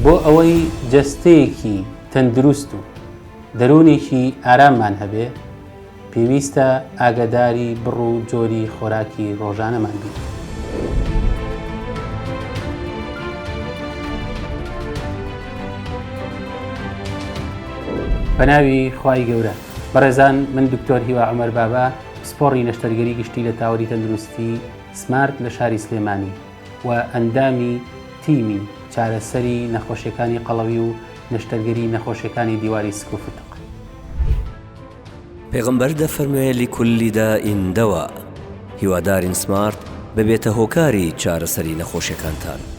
بۆ ئەوەی جەستەیەکی تەندروست و دەرونێکی ئاراممان هەبێ پێویستە ئاگاداری بڕ و جۆری خۆراکی ڕۆژانەمان بین. بەناوی خوای گەورە. بەڕێزان، من دکتۆر هیوا عومەر بابا، پسپۆڕی نەشتەرگەری گشتی لە تاوەری تەندروستی سمارت لە شاری سلێمانی و ئەندامی تیمی چارەسەری نەخۆشیەکانی قەڵەوی و نەشتەرگەری نەخۆشیەکانی دیواری سک و فتق. پێغەمبەر دەفەرموێ لكل داء دواء. هیوادارین سمارت ببێتە هۆکاری چارەسەری نەخۆشیەکانتان.